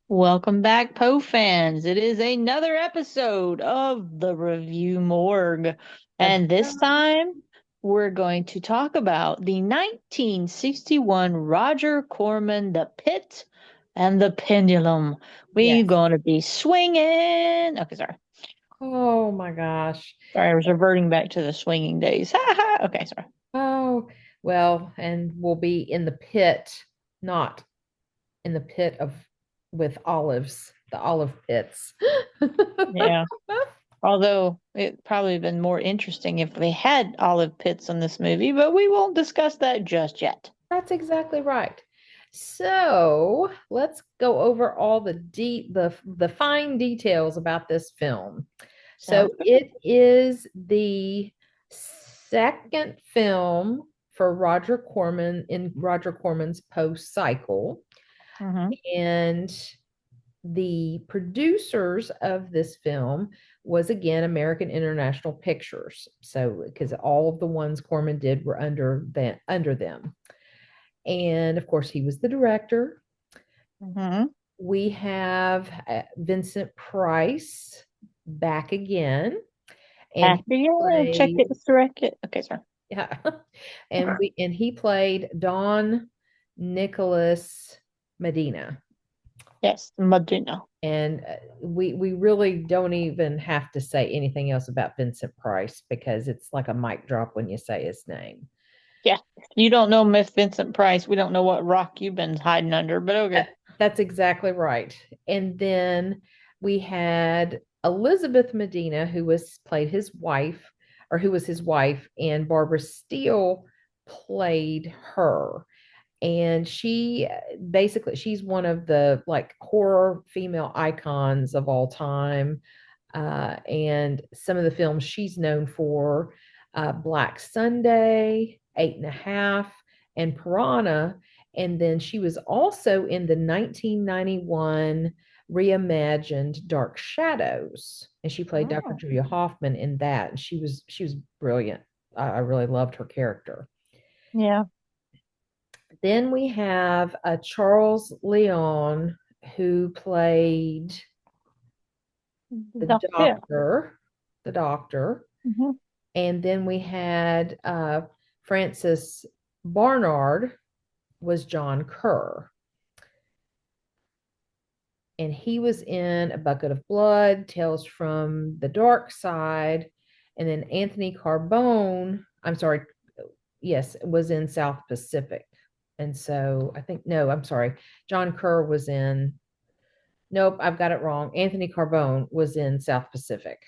Welcome back, Poe fans. It is another episode of the Review Morgue. That's And this right. time we're going to talk about the 1961 Roger Corman The Pit and the Pendulum. We're Yes. going to be swinging. Okay, sorry. Oh my gosh. Sorry, I was reverting back to the swinging days. Ha ha. Okay, sorry. Oh, well, and we'll be in the pit, not in the pit of with olives, the olive pits. Yeah. Although it probably been more interesting if they had olive pits in this movie, but we won't discuss that just yet. That's exactly right. So let's go over all the fine details about this film. So Sounds good. it is the second film for Roger Corman in Roger Corman's post cycle. Mm-hmm. And the producers of this film was again American International Pictures. So because all of the ones Corman did were under them. And of course he was the director. Mm-hmm. We have Vincent Price back again, and he After you check played it, direct it. Okay, sorry. yeah, and he played Don Nicholas Medina. Yes, Madonna. And we really don't even have to say anything else about Vincent Price because it's like a mic drop when you say his name. Yeah. You don't know Miss Vincent Price. We don't know what rock you've been hiding under, but okay. That's exactly right. And then we had Elizabeth Medina, who was played his wife, or who was his wife, and Barbara Steele played her. And she basically she's one of the like horror female icons of all time. And some of the films she's known for, Black Sunday, Eight and a Half, and Piranha. And then she was also in the 1991 reimagined Dark Shadows, and she played Dr. Oh, Julia Hoffman in that. And she was brilliant. I really loved her character. yeah. Then we have Charles Leon, who played the Yeah. doctor. Mm-hmm. And then we had Francis Barnard was John Kerr. And he was in A Bucket of Blood, Tales from the Dark Side. And then Anthony Carbone, I'm sorry, yes, was in South Pacific. And so I think, no, I'm sorry. John Kerr was in, nope, I've got it wrong. Anthony Carbone was in South Pacific.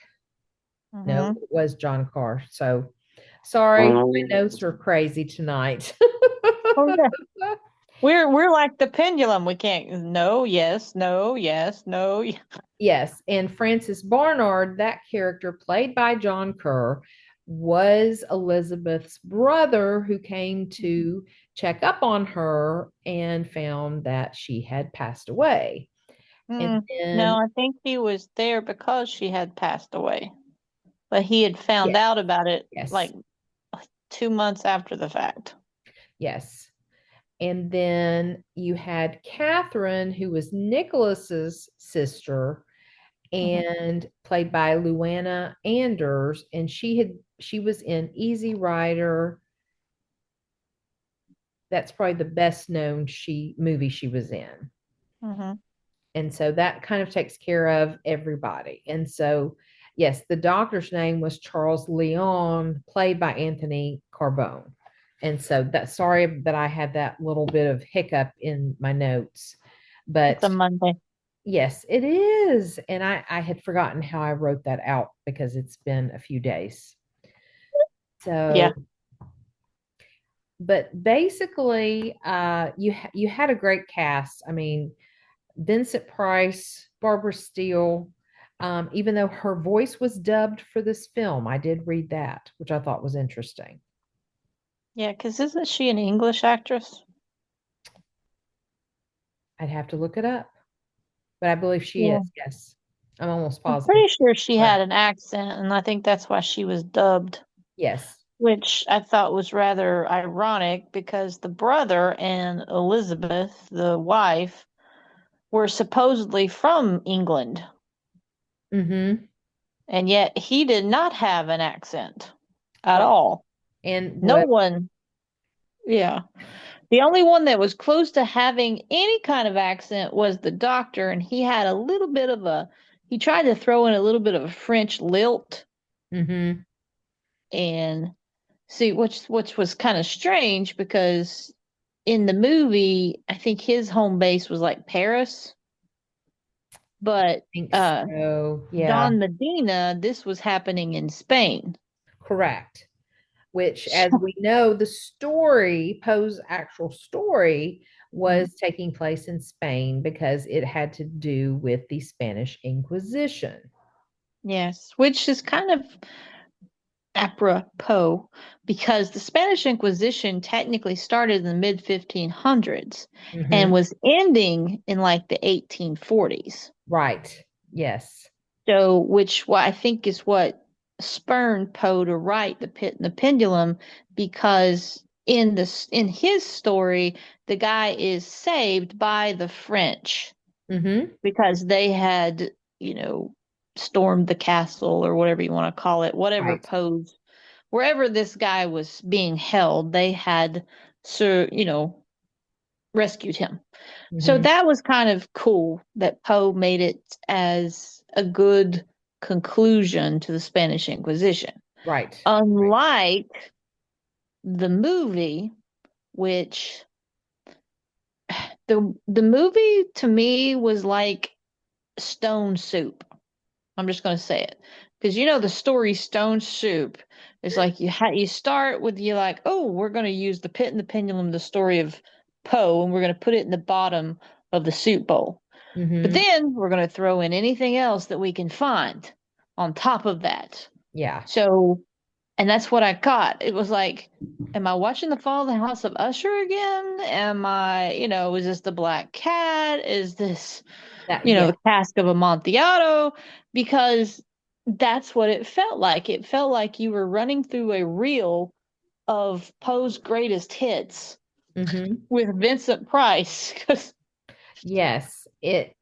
No, Mm-hmm. it was John Carr. So sorry, my notes are crazy tonight. Oh yeah. We're like the pendulum. We can't no, yes, no, yes, no. Yes, and Francis Barnard, that character played by John Kerr, was Elizabeth's brother who came to check up on her and found that she had passed away. And No, then, I think he was there because she had passed away. But he had found yes, out about it yes, like 2 months after the fact. yes. And then you had Catherine, who was Nicholas's sister Mm-hmm. and played by Luana Anders, and she was in Easy Rider. That's probably the best known she movie she was in. Mm-hmm. And so that kind of takes care of everybody. And so, yes, the doctor's name was Charles Leon, played by Anthony Carbone. And so that sorry that I had that little bit of hiccup in my notes. It's a But Monday. yes, it is. And I had forgotten how I wrote that out because it's been a few days. Yeah. So, but basically, you had a great cast. I mean, Vincent Price, Barbara Steele, even though her voice was dubbed for this film. I did read that, which I thought was interesting. Yeah, because isn't she an English actress? I'd have to look it up, but I believe she Yeah. is. Yes, I'm almost I'm positive. pretty sure she Correct. had an accent, and I think that's why she was dubbed, Yes. which I thought was rather ironic because the brother and Elizabeth, the wife, were supposedly from England, Mm-hmm. and yet he did not have an accent at Right. all. And No what? one, yeah. The only one that was close to having any kind of accent was the doctor, and he had a little bit of a, he tried to throw in a little bit of a French lilt, Mm-hmm. and see, which was kind of strange because in the movie, I think his home base was like Paris, but Think uh so. Yeah. Don Medina, this was happening in Spain. Correct. Which, as we know, the story, Poe's actual story, Mhm. was taking place in Spain because it had to do with the Spanish Inquisition. Yes, which is kind of apropos because the Spanish Inquisition technically started in the mid 1500s and Hmm. was ending in like the 1840s. Right. Yes. So, which what I think is what spurred Poe to write The Pit and the Pendulum, because in his story, the guy is saved by the French Hmm. because they had, you know, stormed the castle or whatever you want to call it, whatever Right. Poe's wherever this guy was being held, they had, so rescued him. So Hmm. that was kind of cool that Poe made it as a good conclusion to the Spanish Inquisition. Right. Right. Unlike the movie, which the movie to me was like stone soup. I'm just going to say it because the story Stone Soup is like you start with you like, oh, we're going to use the Pit and the Pendulum, the story of Poe, and we're going to put it in the bottom of the soup bowl. But Hmm. then we're going to throw in anything else that we can find on top of that. Yeah. So, and that's what I got. It was like, am I watching The Fall of the House of Usher again? Am I, is this the Black Cat? Is this, That. Yeah. the cask of Amontillado? Because that's what it felt like. It felt like you were running through a reel of Poe's greatest hits Hmm. with Vincent Price. 'Cause, Yes. It.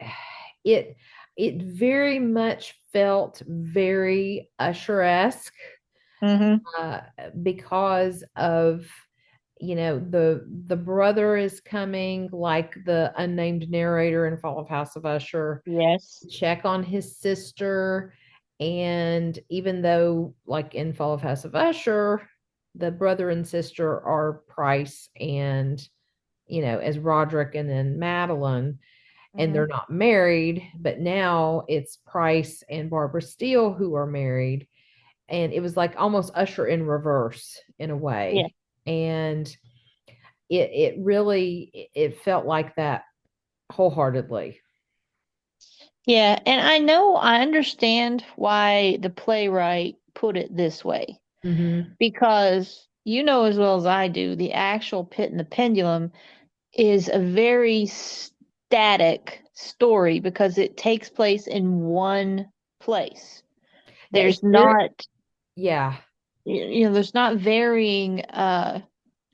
It very much felt very Usher-esque, Mhm. uh, because of, the brother is coming, like the unnamed narrator in Fall of House of Usher, Yes. check on his sister. And even though, like in Fall of House of Usher, the brother and sister are Price and, as Roderick and then Madeline, and they're Mhm. not married, but now it's Price and Barbara Steele who are married. And it was like almost Usher in reverse in a Yeah. way. And it really it felt like that wholeheartedly. Yeah, and I understand why the playwright put it this way Hmm. because you know as well as I do, the actual Pit and the Pendulum is a very static story because it takes place in one place. Yeah, it's There's very, not, yeah. there's not varying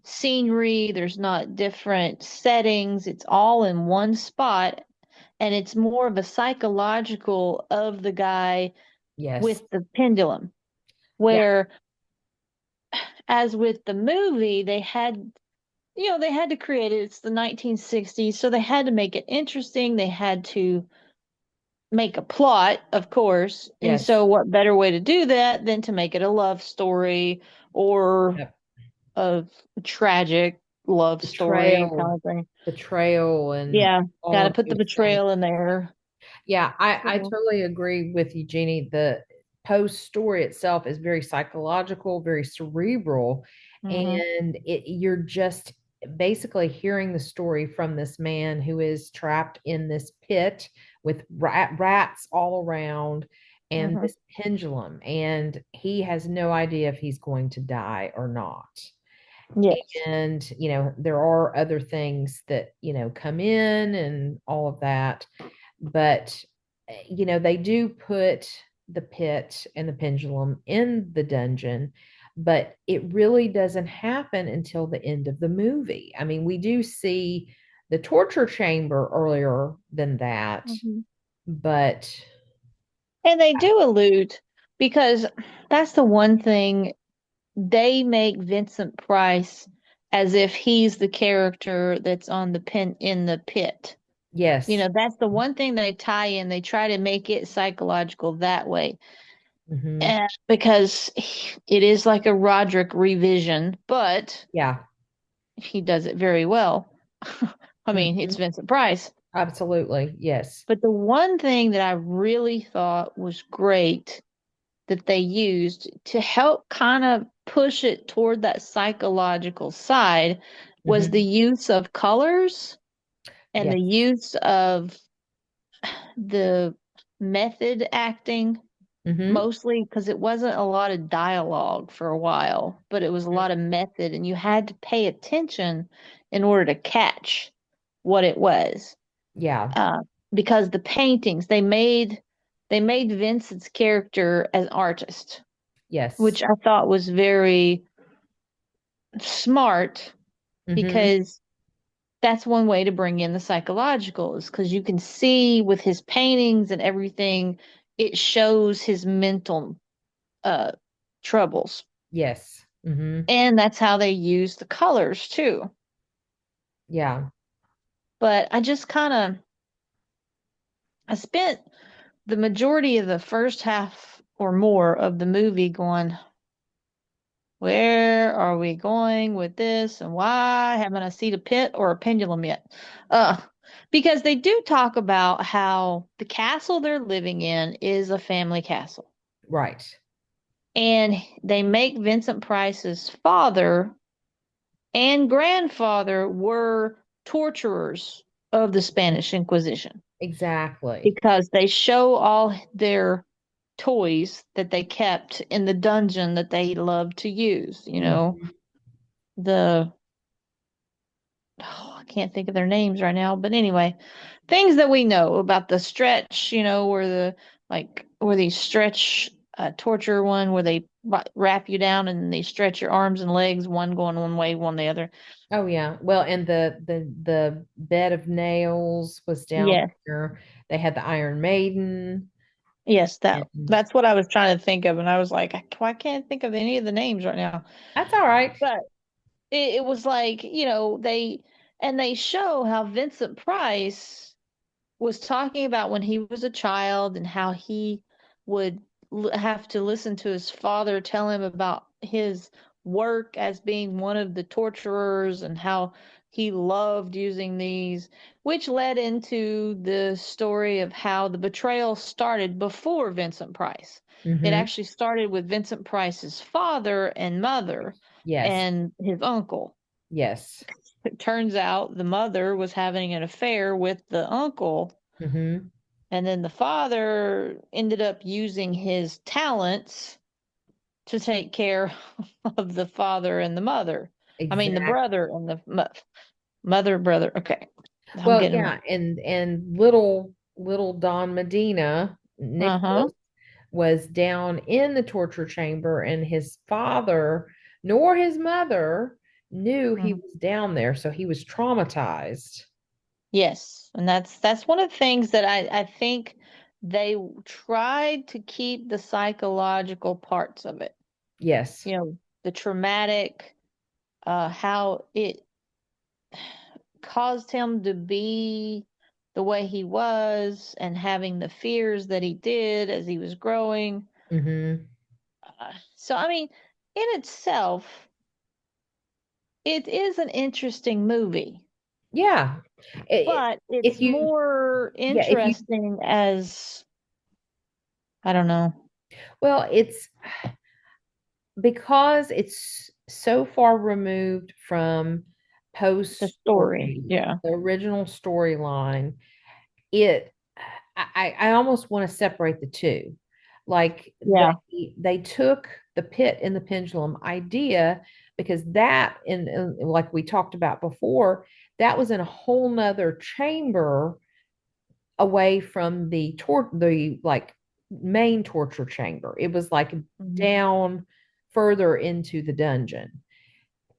scenery, there's not different settings. It's all in one spot, and it's more of a psychological of the guy Yes. with the pendulum. Yeah. Where, as with the movie, they had to create it. It's the 1960s, so they had to make it interesting. They had to make a plot, of course. And Yes. so, what better way to do that than to make it a love story or Yep. a tragic love story kind Betrayal, of thing? betrayal, and Yeah, got all to of put the those things. betrayal in there. Yeah, I So, totally agree with you, Jeannie. The Poe's story itself is very psychological, very cerebral, mhm. and you're just basically hearing the story from this man who is trapped in this pit with rats all around and Hmm. this pendulum, and he has no idea if he's going to die or not. Yes. And there are other things that come in and all of that, but they do put the pit and the pendulum in the dungeon, but it really doesn't happen until the end of the movie. I mean, we do see the torture chamber earlier than that, Hmm. but And they do allude because that's the one thing they make Vincent Price as if he's the character that's on the pin in the pit. You yes. know, that's the one thing they tie in. They try to make it psychological that way. Hmm. And because it is like a Roderick revision, but Yeah. he does it very well. I mean, it's Hmm. Vincent Price. Absolutely. Yes. But the one thing that I really thought was great that they used to help kind of push it toward that psychological side was the Hmm. use of colors and the Yes. use of the method acting, Hmm. mostly because it wasn't a lot of dialogue for a while, but it was a lot of method, and you had to pay attention in order to catch what it was. Yeah. Uh, because the paintings they made Vincent's character as artist, Yes. which I thought was very smart Hmm. because that's one way to bring in the psychological is because you can see with his paintings and everything, it shows his mental uh troubles. Yes. Hmm. And that's how they use the colors too. Yeah. But I spent the majority of the first half or more of the movie going, where are we going with this? And why haven't I seen a pit or a pendulum yet? Uh, because they do talk about how the castle they're living in is a family castle. Right. And they make Vincent Price's father and grandfather were torturers of the Spanish Inquisition Exactly. because they show all their toys that they kept in the dungeon that they loved to use. Hmm. The I can't think of their names right now, but anyway, things that we know about the stretch, where where they stretch torture one where they wrap you down and they stretch your arms and legs, one going one way, one the other. Oh yeah. Well, and the bed of nails was down Yes, there. They had the Iron Maiden, yes, and that's what I was trying to think of, and I was like, I can't think of any of the names right now. that's all right. But it was like, they show how Vincent Price was talking about when he was a child and how he would have to listen to his father tell him about his work as being one of the torturers and how he loved using these, which led into the story of how the betrayal started before Vincent Price. It Hmm. actually started with Vincent Price's father and mother Yes. and his uncle. Yes. It turns out the mother was having an affair with the uncle, Hmm. and then the father ended up using his talents to take care of the father and the mother. I mean, the Exactly. brother and the mother, brother. Okay. I'm Well, getting them yeah, right. and little Don Medina, Uh huh. Nicholas, was down in the torture chamber, and his father nor his mother knew he was down there, so he was traumatized. Yes. And that's one of the things that I think they tried to keep the psychological parts of it. Yes. The traumatic, how it caused him to be the way he was and having the fears that he did as he was growing. Hmm. So, I mean, in itself, it is an interesting movie, Yeah. but If it's you, more yeah, if you, interesting as, I don't know. well, it's because it's so far removed from The Poe's story. story, Yeah. the original storyline, it I almost want to separate the two. Like Yeah. they took the Pit and the Pendulum idea because that like we talked about before, that was in a whole nother chamber away from the like main torture chamber. It was like Mhm. down further into the dungeon.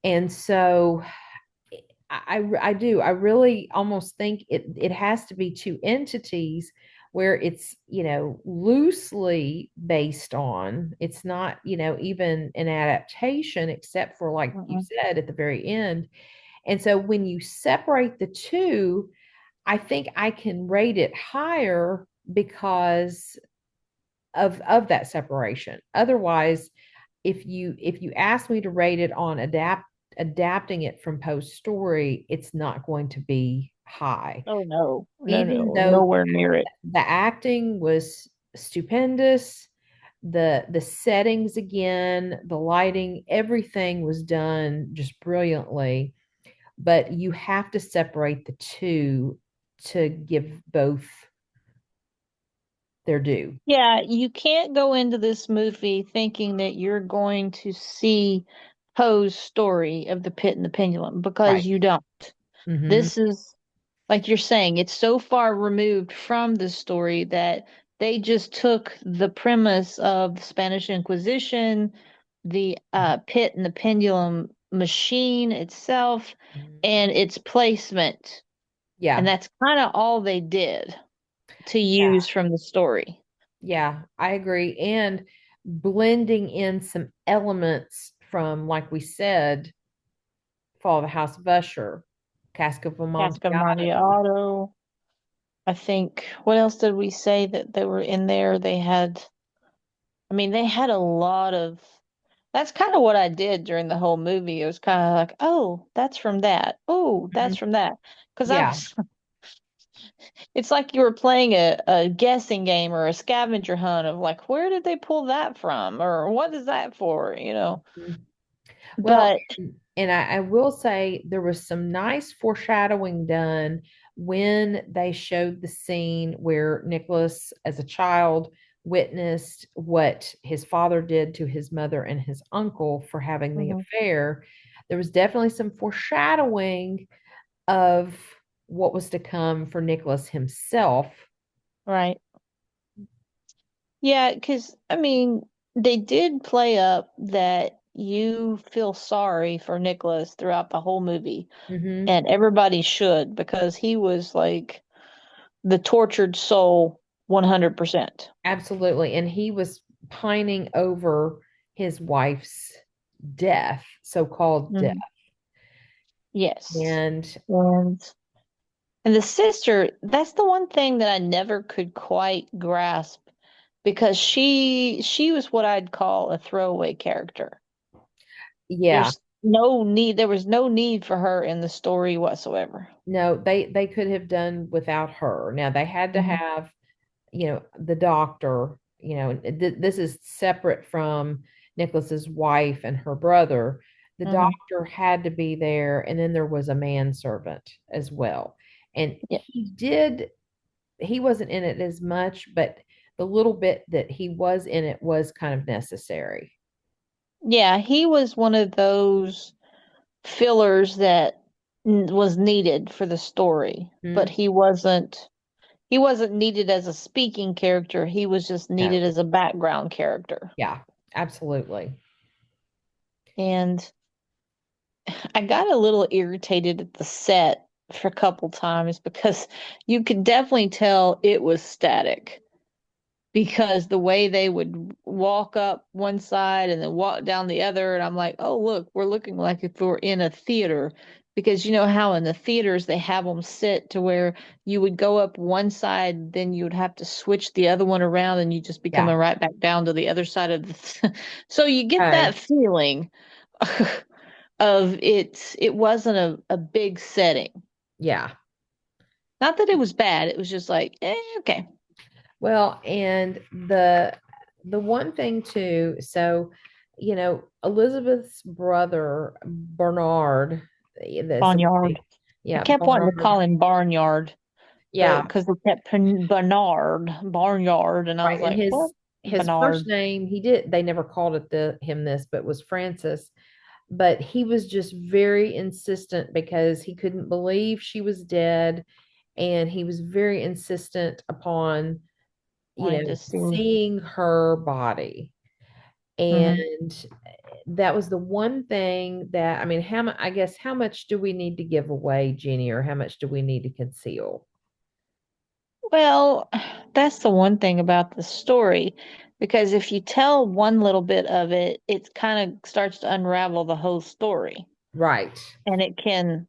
And so I really almost think it has to be two entities where it's, loosely based on. It's not, even an adaptation except for like you Mhm. said at the very end. And so when you separate the two, I think I can rate it higher because of that separation. Otherwise, if you ask me to rate it on adapting it from Poe's story, it's not going to be high. Oh no. No, Even no, though nowhere near it. the acting was stupendous, the settings again, the lighting, everything was done just brilliantly. But you have to separate the two to give both their due. Yeah, you can't go into this movie thinking that you're going to see Poe's story of the Pit and the Pendulum because Right. you don't. Mm-hmm. This is, like you're saying, it's so far removed from the story that they just took the premise of the Spanish Inquisition, the Pit and the Pendulum machine itself, and its placement. And Yeah. that's kind of all they did to Yeah. use from the story. Yeah, I agree. And blending in some elements from, like we said, Fall of the House of Usher, Cask of Cask of Amontillado. Amontillado. I think, what else did we say that they were in there? They had, I mean, they had a lot of, that's kind of what I did during the whole movie. It was kind of like, oh, that's from that. Oh, that's Mhm. from that. Because I Yeah. was, it's like you were playing a guessing game or a scavenger hunt of like, where did they pull that from? Or what is that for? Mhm. Well, But, and I will say there was some nice foreshadowing done when they showed the scene where Nicholas, as a child, witnessed what his father did to his mother and his uncle for having the mhm, affair. There was definitely some foreshadowing of what was to come for Nicholas himself. right. Yeah, because I mean, they did play up that you feel sorry for Nicholas throughout the whole movie, Hmm. and everybody should because he was like the tortured soul 100%. Absolutely. And he was pining over his wife's death, so-called death. Mhm. Yes. And And and the sister, that's the one thing that I never could quite grasp because she was what I'd call a throwaway character. yeah, There was no need for her in the story whatsoever. no, they could have done without her. Now they had to Mhm. have, the doctor, this is separate from Nicholas's wife and her brother. The Mhm. doctor had to be there, and then there was a manservant as well. And Yeah. he wasn't in it as much, but the little bit that he was in it was kind of necessary. Yeah, he was one of those fillers that was needed for the story, but Hmm. he wasn't needed as a speaking character. He was just No, needed as a background character. yeah, absolutely. And I got a little irritated at the set for a couple times because you could definitely tell it was static. Because the way they would walk up one side and then walk down the other, and I'm like, oh, look, we're looking like if we're in a theater. Because you know how in the theaters they have them sit to where you would go up one side, then you would have to switch the other one around, and you just be Yeah. coming right back down to the other side of the. So you get Oh, that feeling of it wasn't a big setting. yeah. Not that it was bad, it was just like, okay. Well, and the one thing too, so Elizabeth's brother Bernard, Barnyard. I Yeah, kept wanting to Barnard. call him Barnyard, but Yeah, because they kept Bernard, Barnyard, and I was right. And like, what? his first Bernard. name, they never called it him this, but was Francis. But he was just very insistent because he couldn't believe she was dead, and he was very insistent upon, Wanting to see. seeing her body. Hmm. And that was the one thing that, I mean, I guess, how much do we need to give away, Jenny, or how much do we need to conceal? Well, that's the one thing about the story, because if you tell one little bit of it, it kind of starts to unravel the whole story, Right. and it can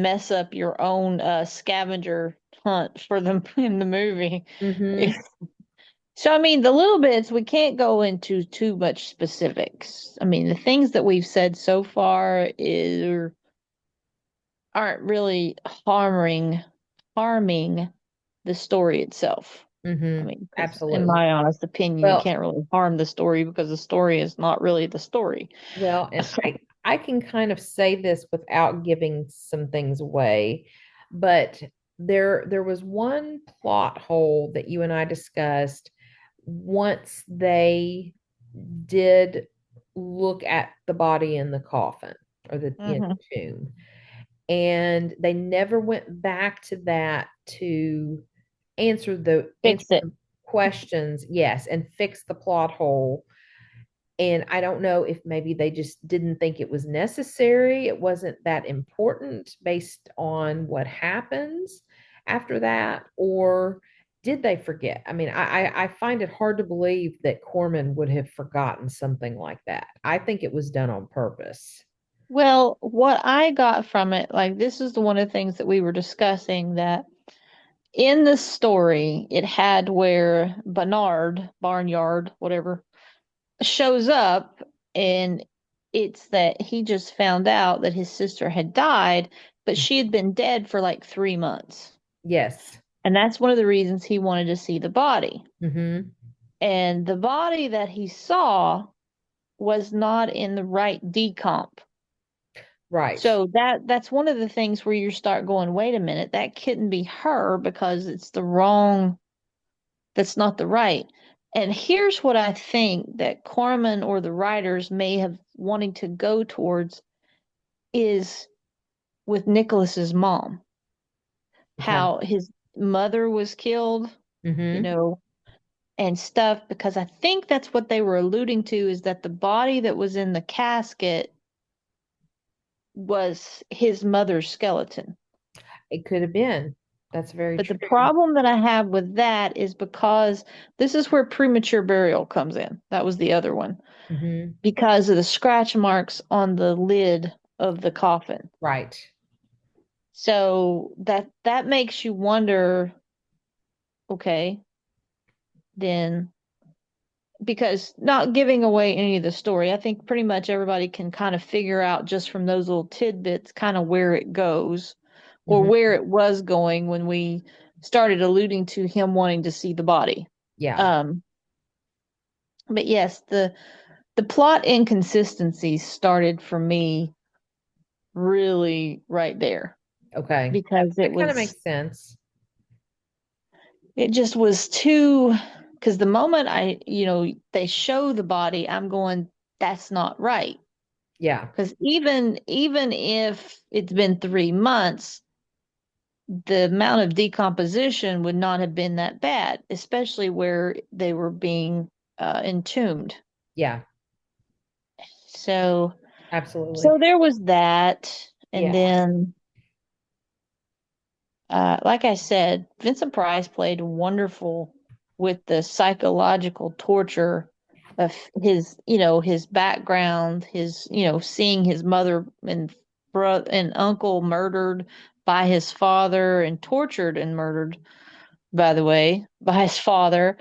mess up your own scavenger hunt for them in the movie. Mm-hmm. So, I mean, the little bits, we can't go into too much specifics. I mean, the things that we've said so far aren't really harming the story itself. I Mm-hmm. mean, because in Absolutely. my honest opinion, you Well, can't really harm the story because the story is not really the story. and I can kind of say this without giving some things away, but there was one plot hole that you and I discussed once they did look at the body in the coffin, or the, Hmm. tomb, and they never went back to that to answer Fix it. the questions, yes, and fix the plot hole. And I don't know if maybe they just didn't think it was necessary. It wasn't that important based on what happens after that, or did they forget? I mean, I find it hard to believe that Corman would have forgotten something like that. I think it was done on purpose. Well, what I got from it, like this is the one of the things that we were discussing, that in the story it had where Bernard, Barnyard, whatever, shows up, and it's that he just found out that his sister had died, but she had been dead for like 3 months. Yes. And that's one of the reasons he wanted to see the body. Mm-hmm. And the body that he saw was not in the right decomp. Right. So that's one of the things where you start going, wait a minute, that couldn't be her because it's the wrong, that's not the right. And here's what I think that Corman or the writers may have wanting to go towards is with Nicholas's mom, Okay. how his mother was killed, you Mm-hmm. know, and stuff, because I think that's what they were alluding to, is that the body that was in the casket was his mother's skeleton. It could have been. That's very But the true. problem that I have with that is because this is where premature burial comes in. That was the other one. Mm-hmm. Because of the scratch marks on the lid of the coffin. Right. So that makes you wonder, okay, then, because not giving away any of the story, I think pretty much everybody can kind of figure out just from those little tidbits kind of where it goes, or Mm-hmm. where it was going when we started alluding to him wanting to see the body. Yeah. Um, but yes, the plot inconsistencies started for me really right there, Okay. because That kind of makes sense. it just was too, because the moment they show the body, I'm going, that's not right. Yeah. Because even if it's been 3 months, the amount of decomposition would not have been that bad, especially where they were being entombed. Yeah. So Absolutely. so there was that. And Yeah. then like I said, Vincent Price played wonderful with the psychological torture of his background, seeing his mother and brother and uncle murdered by his father, and tortured and murdered, by the way, by his father,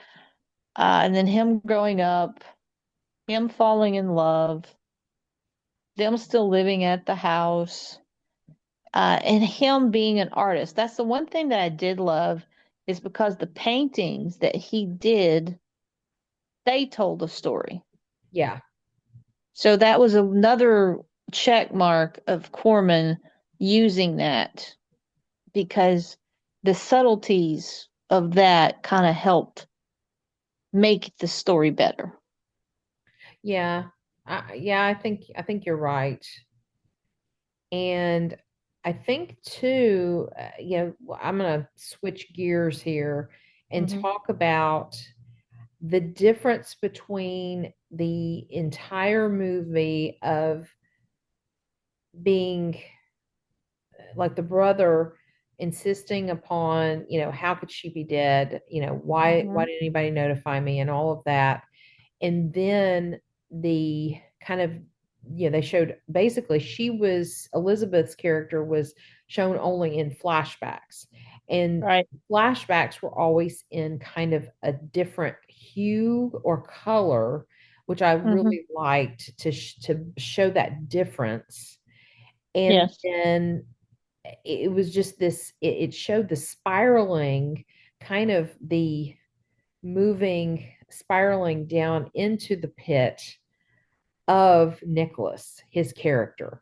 and then him growing up, him falling in love, them still living at the house, and him being an artist. That's the one thing that I did love, is because the paintings that he did, they told a story. Yeah. So that was another. check mark of Corman using that because the subtleties of that kind of helped make the story better. Yeah. Yeah, I think you're right. And I think too, I'm going to switch gears here and Hmm. talk about the difference between the entire movie of being like the brother insisting upon, how could she be dead? Why Hmm. didn't anybody notify me and all of that? And then the kind of, they showed basically Elizabeth's character was shown only in flashbacks. And Right. flashbacks were always in kind of a different hue or color, which I Hmm. really liked to show that difference. And Yes. then it was just it showed the spiraling, kind of the spiraling down into the pit of Nicholas, his character,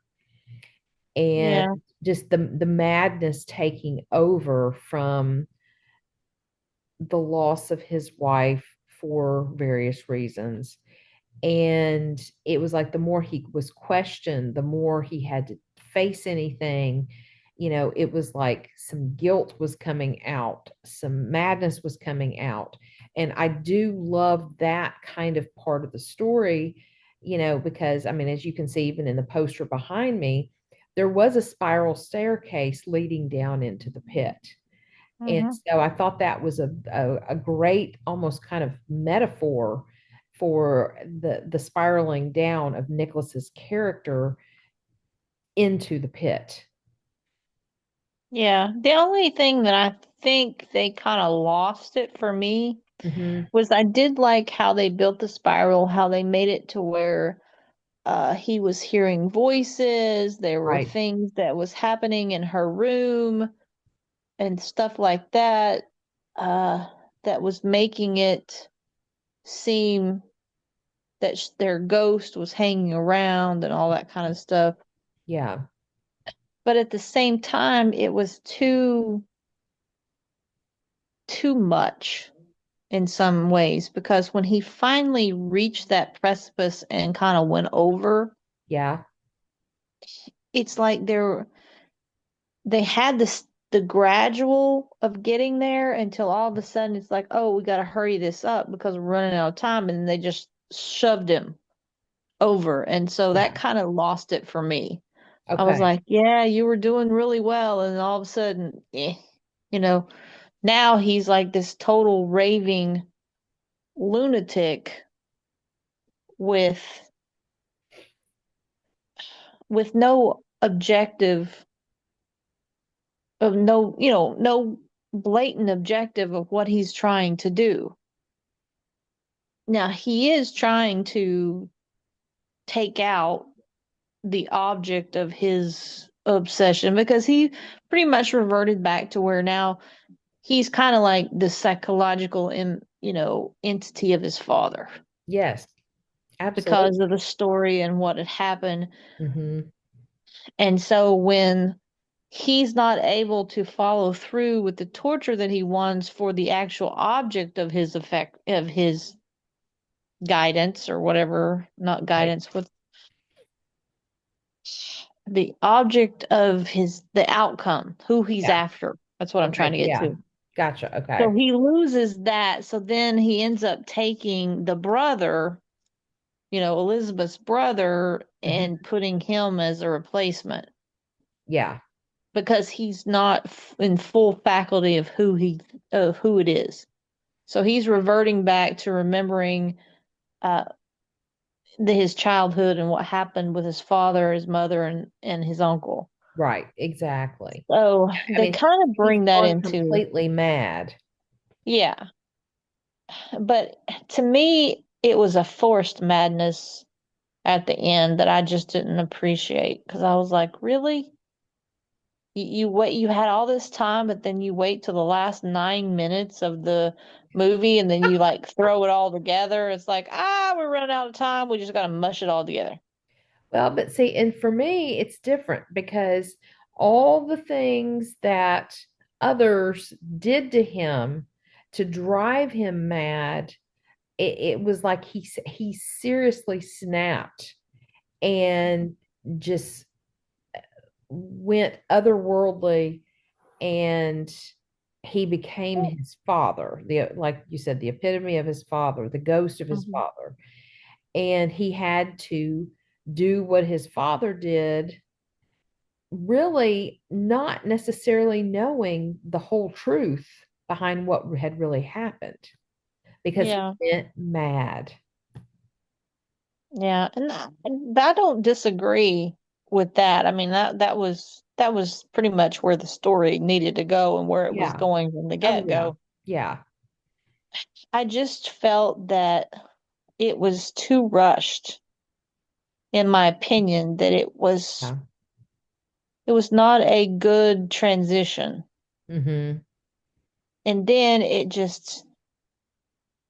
and Yeah. just the madness taking over from the loss of his wife for various reasons. And it was like the more he was questioned, the more he had to face anything. It was like some guilt was coming out, some madness was coming out. And I do love that kind of part of the story, because I mean, as you can see, even in the poster behind me, there was a spiral staircase leading down into the pit. And Hmm. so I thought that was a great, almost kind of metaphor for the spiraling down of Nicholas's character into the pit. Yeah. The only thing that I think they kind of lost it for me Hmm. was I did like how they built the spiral, how they made it to where he was hearing voices, there were Right. things that was happening in her room and stuff like that, uh, that was making it seem that their ghost was hanging around and all that kind of stuff. Yeah. But at the same time, it was too much in some ways because when he finally reached that precipice and kind of went over, Yeah. it's like they had the gradual of getting there until all of a sudden it's like, oh, we got to hurry this up because we're running out of time, and they just shoved him over, and so that Yeah. kind of lost it for me. I was Okay. like, yeah, you were doing really well, and all of a sudden, you know, now he's like this total raving lunatic with no objective of no, no blatant objective of what he's trying to do. Now, he is trying to take out the object of his obsession because he pretty much reverted back to where now he's kind of like the psychological entity of his father Yes. because of Absolutely. the story and what had happened. Hmm. And so when he's not able to follow through with the torture that he wants for the actual object of his effect of his guidance or whatever, not Right. guidance, with the object of the outcome, who he's Yeah. after. That's what I'm trying Okay. to get Yeah. to. Gotcha. So Okay. he loses that. So then he ends up taking the brother, Elizabeth's brother, and Hmm. putting him as a replacement Yeah. because he's not in full faculty of who it is. So he's reverting back to remembering uh, his childhood and what happened with his father, his mother, and his uncle. Right. Exactly. So I they mean, kind of he's bring that gone into, completely mad. yeah. But to me, it was a forced madness at the end that I just didn't appreciate because I was like, really? You wait, you had all this time, but then you wait till the last 9 minutes of the movie and then you like throw it all together. It's like, we're running out of time. We just got to mush it all together. Well, but see, and for me, it's different because all the things that others did to him to drive him mad, it was like he seriously snapped and just went otherworldly, and he became his father, the like you said, the epitome of his father, the ghost of his Mhm. father. And he had to do what his father did, really not necessarily knowing the whole truth behind what had really happened because he Yeah. went mad. Yeah, and I don't disagree with that. I mean, that was pretty much where the story needed to go and where it was Yeah. going from the Oh, yeah. get-go. Yeah. I just felt that it was too rushed, in my opinion, that Yeah. it was not a good transition. Mm-hmm. And then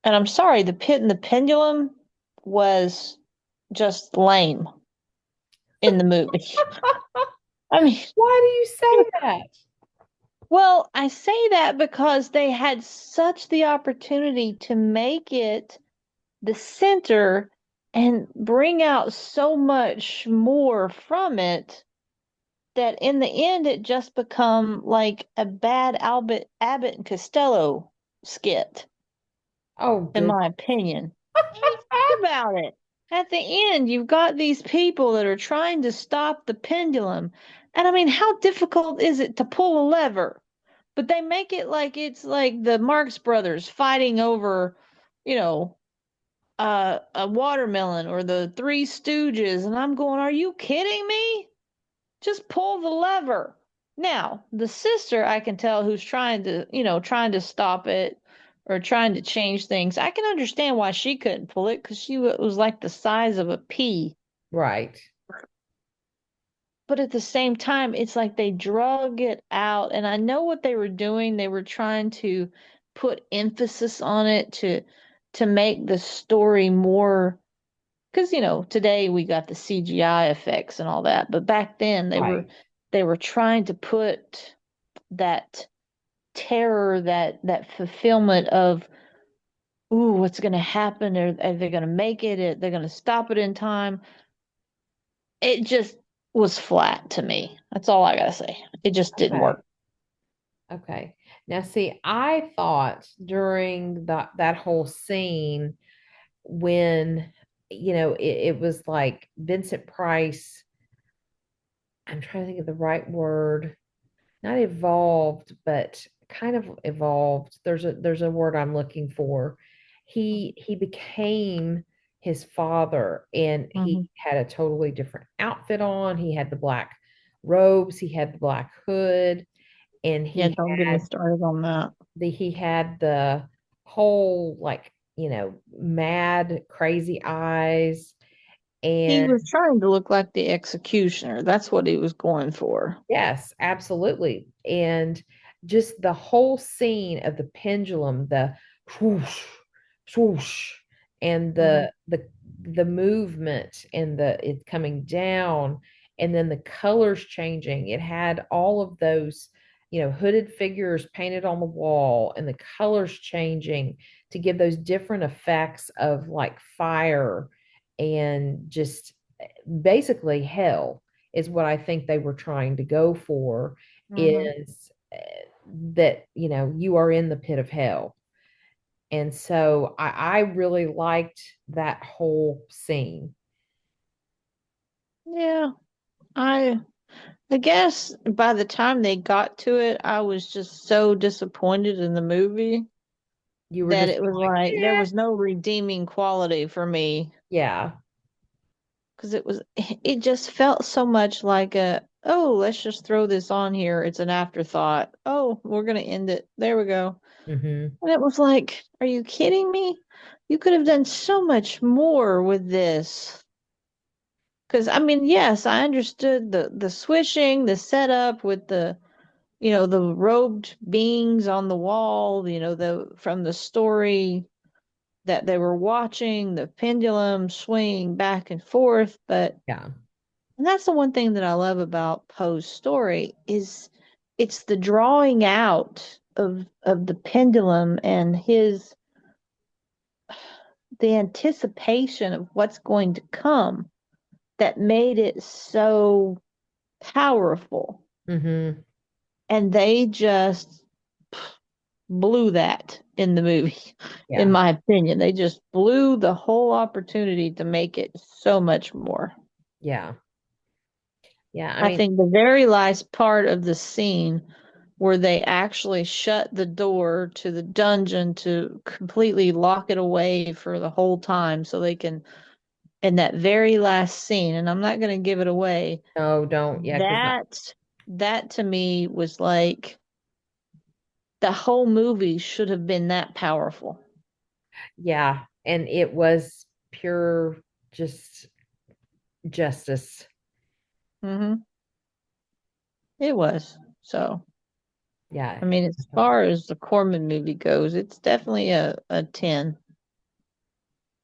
and I'm sorry, the Pit and the Pendulum was just lame in the movie. I mean, Why do you say that? well, I say that because they had such the opportunity to make it the center and bring out so much more from it that in the end it just become like a bad Abbott and Costello skit, Oh, in good. my opinion. I mean, think about it. At the end, you've got these people that are trying to stop the pendulum. And I mean, how difficult is it to pull a lever? But they make it like it's like the Marx Brothers fighting over, you know, a watermelon or the Three Stooges. And I'm going, are you kidding me? Just pull the lever. Now, the sister, I can tell who's trying to stop it or trying to change things. I can understand why she couldn't pull it because she was like the size of a pea. Right. But at the same time, it's like they drug it out. And I know what they were doing. They were trying to put emphasis on it to make the story more, because today we got the CGI effects and all that, but back then Right. they were trying to put that terror, that fulfillment of, ooh, what's going to happen? Are they going to make it? Are they going to stop it in time? It just was flat to me. That's all I gotta say. It just didn't Okay. work. Okay. Now, see, I thought during that whole scene when, it was like Vincent Price, I'm trying to think of the right word, not evolved, but kind of evolved. There's a word I'm looking for. He became his father, and he Hmm. had a totally different outfit on. He had the black robes, he had the black hood, and Yeah, don't get me started on that. he had the whole, like, mad crazy eyes. He And was trying to look like the executioner. That's what he was going for. yes, absolutely. And just the whole scene of the pendulum, the swoosh, swoosh, and Hmm. the movement and the it coming down, and then the colors changing. It had all of those, hooded figures painted on the wall, and the colors changing to give those different effects of like fire and just basically hell is what I think they were trying to go for, Hmm. is that, you are in the pit of hell. And so I really liked that whole scene. Yeah, I I guess by the time they got to it, I was just so disappointed in the movie You were that just it was like, like there yeah, was no redeeming quality for me yeah, because it just felt so much like oh, let's just throw this on here. It's an afterthought. Oh, we're gonna end it. There we go. hmm, And it was like, are you kidding me? You could have done so much more with this. Because I mean, yes, I understood the switching, the setup with the robed beings on the wall, the from the story that they were watching, the pendulum swing back and forth, but yeah, And that's the one thing that I love about Poe's story is it's the drawing out of the pendulum and his the anticipation of what's going to come that made it so powerful. Mm-hmm. And they just blew that in the movie, in Yeah. my opinion. They just blew the whole opportunity to make it so much more. Yeah. Yeah. I I mean, think the very last part of the scene where they actually shut the door to the dungeon to completely lock it away for the whole time so they can, in that very last scene, and I'm not going to give it away, no, don't. Yeah, because that to me was like the whole movie should have been that powerful. yeah, and it was pure just justice. Hmm. It was. So, Yeah. I mean, as far as the Corman movie goes, it's definitely a 10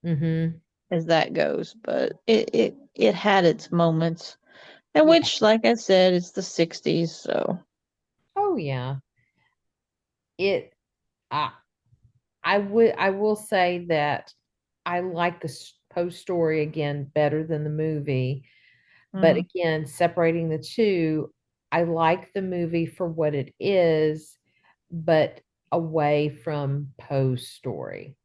Mm-hmm. as that goes, but it had its moments. And Yeah. which, like I said, it's the 60s, so Oh yeah. It I I will say that I like the post story again better than the movie. But mhm. again, separating the two, I like the movie for what it is, but away from Poe's story.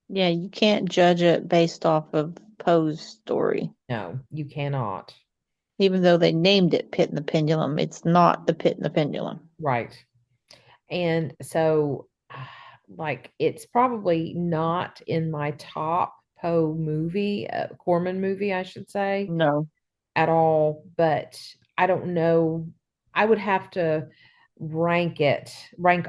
Yeah, you can't judge it based off of Poe's story. No, you cannot. Even though they named it Pit and the Pendulum, it's not the Pit and the Pendulum. Right. And so, like, it's probably not in my top Poe movie, Corman movie, I should say, No. at all. But I don't know. I would have to rank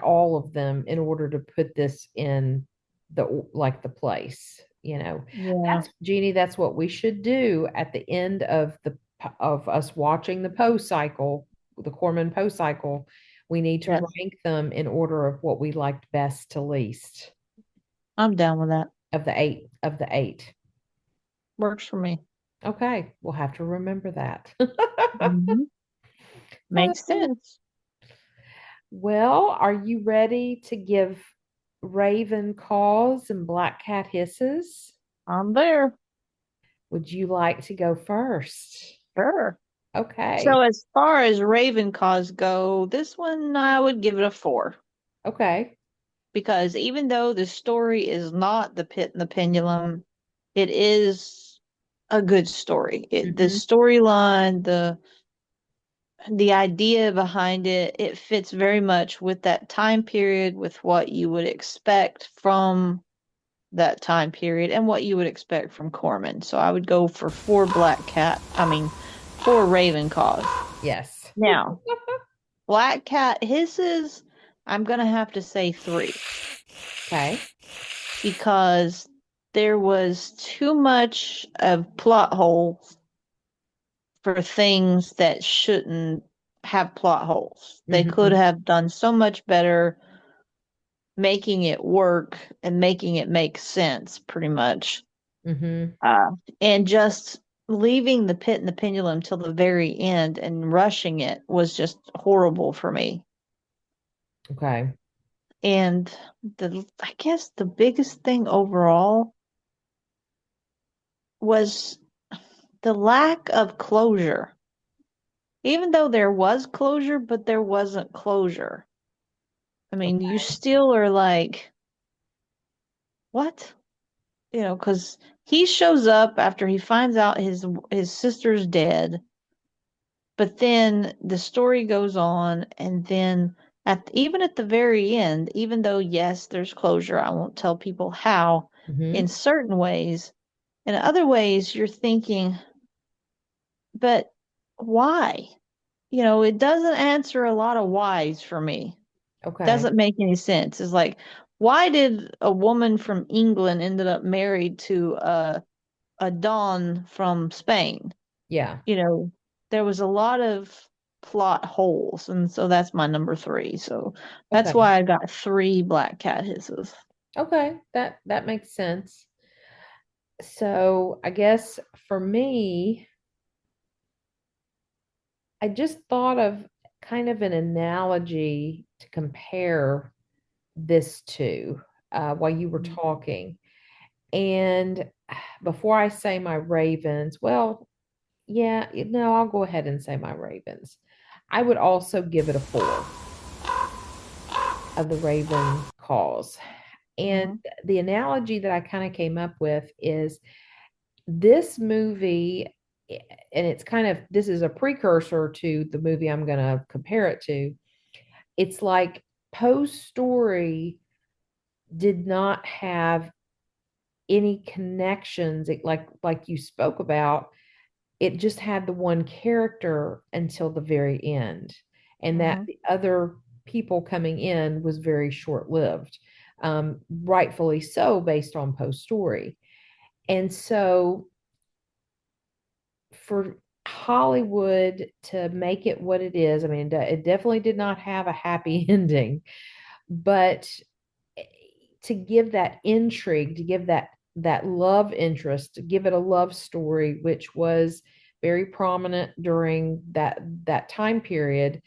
all of them in order to put this in the place. Yeah, That's Jeannie. That's what we should do at the end of us watching the Poe cycle, the Corman Poe cycle. We need to yes. rank them in order of what we liked best to least I'm down with that. of the eight. Works for me. Okay, we'll have to remember that. Hmm. Makes sense. Well, are you ready to give Raven caws and Black Cat hisses? I'm there. Would you like to go first? Sure. So Okay. as far as Ravenclaws go, this one I would give it a 4 Okay. because even though the story is not the Pit and the Pendulum, it is a good story. The Mm-hmm. storyline, the idea behind it, it fits very much with that time period, with what you would expect from that time period and what you would expect from Corman. So I would go for 4 Ravenclaws. Yes. Now, Black Cat hisses, I'm gonna have to say 3 Okay. because there was too much of plot holes for things that shouldn't have plot holes. They could Mm-hmm. have done so much better making it work and making it make sense, pretty much. Mm-hmm. Uh, and just leaving the Pit and the Pendulum till the very end and rushing it was just horrible for me. Okay. And I guess the biggest thing overall was the lack of closure. Even though there was closure, but there wasn't closure. I mean, you still are like, what? Because he shows up after he finds out his sister's dead, but then the story goes on, and then even at the very end, even though yes, there's closure, I won't tell people how in Mm-hmm. certain ways. In other ways, you're thinking, but why? It doesn't answer a lot of whys for me. Okay. Doesn't make any sense. It's like, why did a woman from England ended up married to a Don from Spain? Yeah. You know, there was a lot of plot holes, and so that's my number 3. So that's Okay. why I got 3 Black Cat hisses. Okay. That makes sense. So I guess for me, I just thought of kind of an analogy to compare this to while you were Mhm. talking. And before I say my Ravens, well, yeah, no, I'll go ahead and say my Ravens. I would also give it a 4 of the Raven calls. And Mhm. the analogy that I kind of came up with is this movie, and it's kind of, this is a precursor to the movie I'm going to compare it to. It's like Poe's story did not have any connections, like you spoke about. It just had the one character until the very end, and that Mhm. the other people coming in was very short-lived, rightfully so based on Poe's story. And so for Hollywood to make it what it is, I mean, it definitely did not have a happy ending, but to give that intrigue, to give that love interest, to give it a love story, which was very prominent during that time period,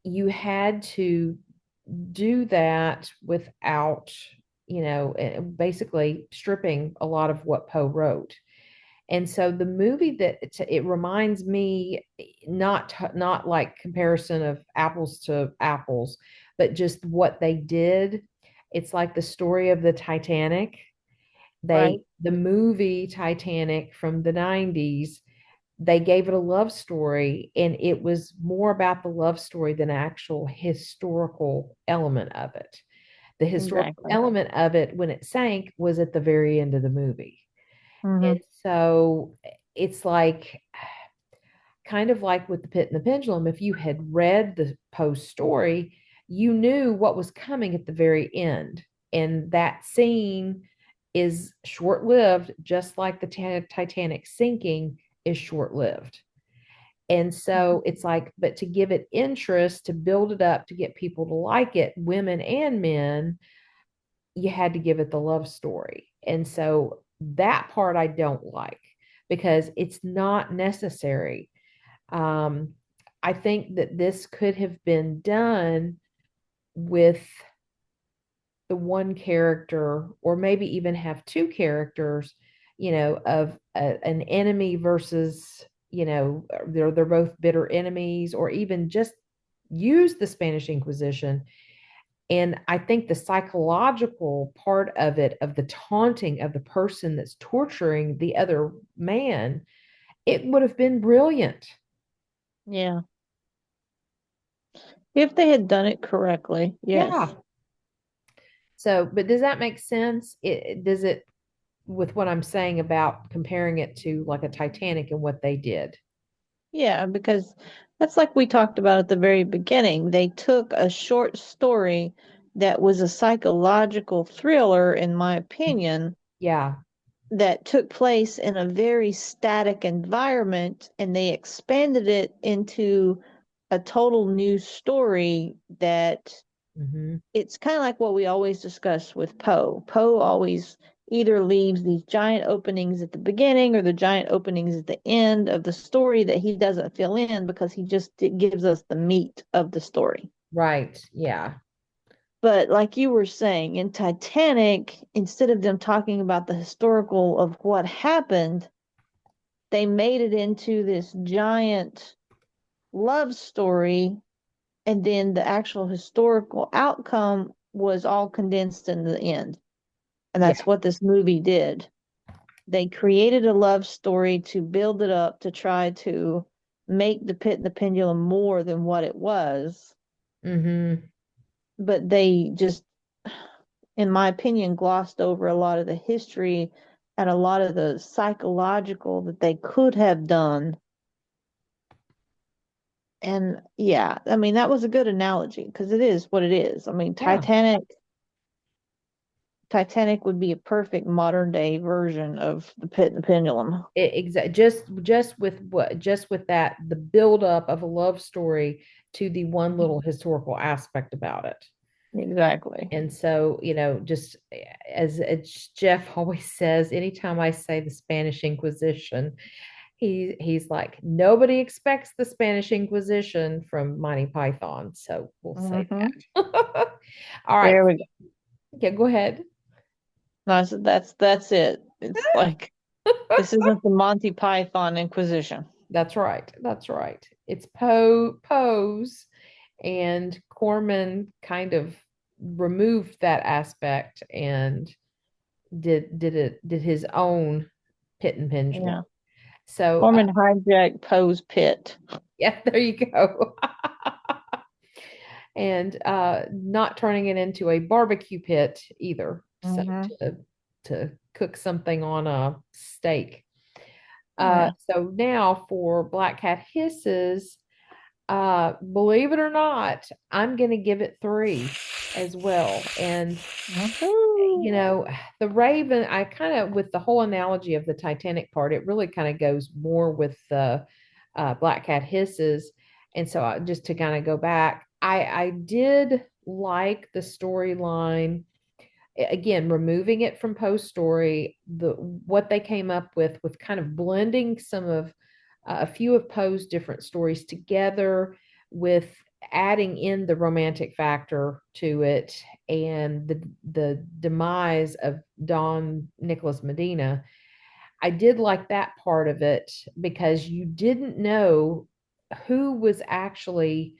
you had to do that without, basically stripping a lot of what Poe wrote. And so the movie that it reminds me, not like comparison of apples to apples, but just what they did. It's like the story of the Titanic. Right. The movie Titanic from the 90s, they gave it a love story, and it was more about the love story than actual historical element of it. The historical Exactly. element of it when it sank was at the very end of the movie. And Mhm. so it's like kind of like with the Pit and the Pendulum, if you had read the Post story, you knew what was coming at the very end. And that scene is short lived, just like the Titanic sinking is short lived. And so it's like, but to give it interest, to build it up, to get people to like it, women and men, you had to give it the love story. And so that part I don't like because it's not necessary. Um, I think that this could have been done with the one character, or maybe even have two characters, of an enemy versus, they're both bitter enemies, or even just use the Spanish Inquisition. And I think the psychological part of it, of the taunting of the person that's torturing the other man, it would have been brilliant. Yeah. If they had done it correctly, Yeah. yes. So, but does that make sense? Does it, with what I'm saying about comparing it to like a Titanic and what they did? Yeah, because that's like we talked about at the very beginning. They took a short story that was a psychological thriller, in my opinion, Yeah. that took place in a very static environment, and they expanded it into a total new story that Hmm. it's kind of like what we always discuss with Poe. Poe always either leaves these giant openings at the beginning or the giant openings at the end of the story that he doesn't fill in because he just gives us the meat of the story. Right. Yeah. But like you were saying, in Titanic, instead of them talking about the historical of what happened, they made it into this giant love story, and then the actual historical outcome was all condensed in the end. And Yeah. that's what this movie did. They created a love story to build it up to try to make the Pit and the Pendulum more than what it was. Hmm. But they just, in my opinion, glossed over a lot of the history and a lot of the psychological that they could have done. And yeah, I mean, that was a good analogy because it is what it is. I mean, Yeah. Titanic would be a perfect modern day version of the Pit and the Pendulum. Just with that, the buildup of a love story to the one little historical aspect about it. Exactly. And so, just as Jeff always says, anytime I say the Spanish Inquisition, He's like, nobody expects the Spanish Inquisition from Monty Python, so we'll say Mm-hmm. that. All right. There we go. Yeah, go ahead. No, so that's it. It's like this isn't the Monty Python Inquisition. That's right. That's right. It's Poe's, and Corman kind of removed that aspect and did his own Pit and Pendulum. Yeah. So Corman hijacked Poe's pit. yeah, there you go. And not turning it into a barbecue pit either. So Mm-hmm. to cook something on a steak. Yeah. So now for Black Cat Hisses, believe it or not, I'm going to give it 3 as well. And Woohoo. you know, the Raven, I kind of, with the whole analogy of the Titanic part, it really kind of goes more with the Black Cat Hisses. And so just to kind of go back, I did like the storyline. Again, removing it from Poe's story, what they came up with kind of blending some of a few of Poe's different stories together with adding in the romantic factor to it and the demise of Don Nicholas Medina. I did like that part of it because you didn't know who was actually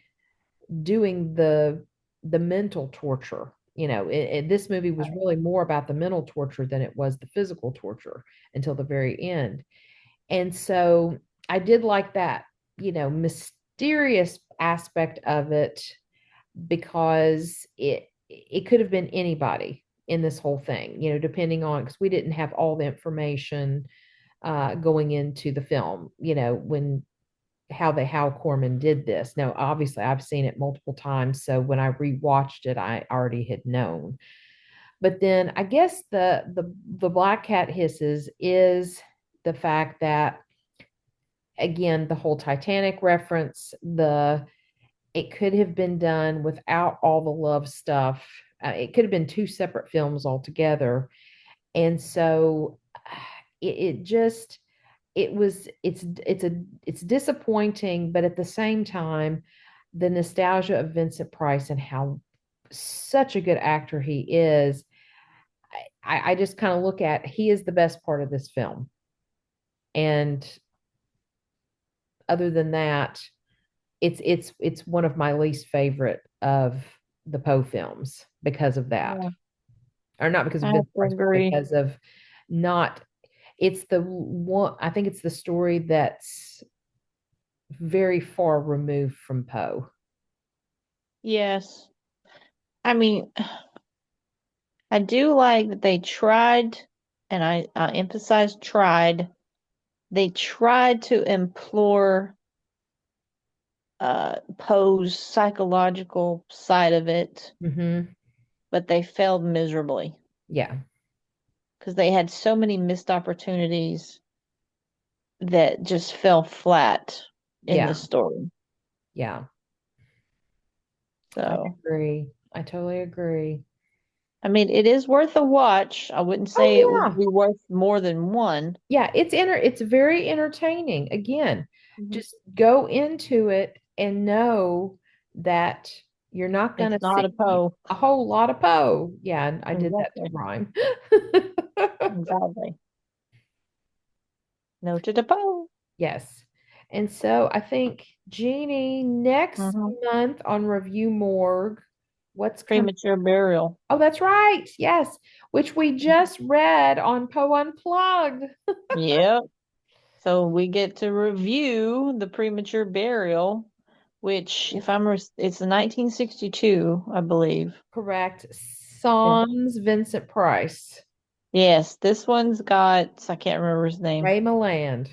doing the mental torture. This movie was really more about the mental torture than it was the physical torture until the very end. And so I did like that, mysterious aspect of it because it could have been anybody in this whole thing, depending on, because we didn't have all the information going into the film, when how Corman did this. Now, obviously, I've seen it multiple times, so when I rewatched it, I already had known. But then I guess the Black Cat Hisses is the fact that, again, the whole Titanic reference, the it could have been done without all the love stuff. It could have been 2 separate films altogether, and so it just it was it's disappointing, but at the same time, the nostalgia of Vincent Price and how such a good actor he is, I just kind of look at, he is the best part of this film. And other than that, it's one of my least favorite of the Poe films because of that. Yeah. Or not because of I have Vincent to Price, but agree. because of not it's the one, I think it's the story that's very far removed from Poe. Yes. I mean, I do like that they tried, and I emphasize tried. They tried to implore Poe's psychological side of it, Hmm. but they failed miserably Yeah, because they had so many missed opportunities that just fell flat in the yeah, story. yeah. I So, agree. I totally agree. I mean, it is worth a watch. I wouldn't say it Oh would yeah. be worth more than one. Yeah, it's very entertaining. Again, Mhm. just go into it and know that you're not going It's to not a see Poe. a whole lot of Poe. Yeah, I did that to Exactly. rhyme. Exactly. Noted a Poe. Yes. And so I think, Jeannie, next Hmm. month on Review Morgue, what's coming? Premature burial. Oh, that's right. Yes, which we just read on Poe Unplugged. Yep. So we get to review the premature burial, which, if it's 1962, I believe. Correct. Yeah. Sans Vincent Price. Yes, this one's got, I can't remember his name. Ray Milland.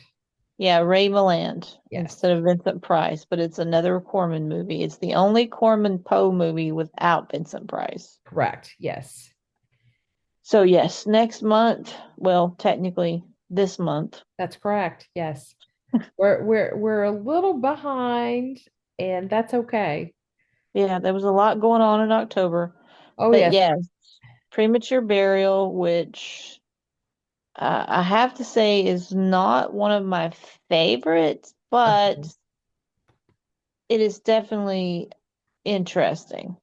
Yeah, Ray Milland Yes, instead of Vincent Price, but it's another Corman movie. It's the only Corman Poe movie without Vincent Price. correct. Yes, So yes, next month, well, technically this month. that's correct. Yes. We're a little behind, and that's okay. Yeah, there was a lot going on in October. Oh But yes, yes, premature burial, which I have to say is not one of my favorites, Uh-huh. but it is definitely interesting.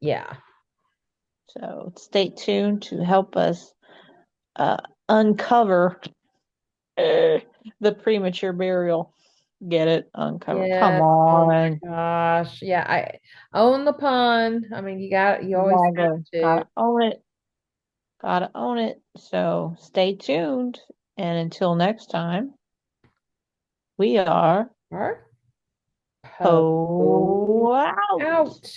Yeah. So stay tuned to help us uh, uncover the premature burial. Get it? Uncover. Come Yes. Oh on. my gosh. Yeah, I own the pun. I mean, you always have Exactly. to. Gotta own it. Gotta own it. So stay tuned. And until next time, we are All right. Ho out. Out.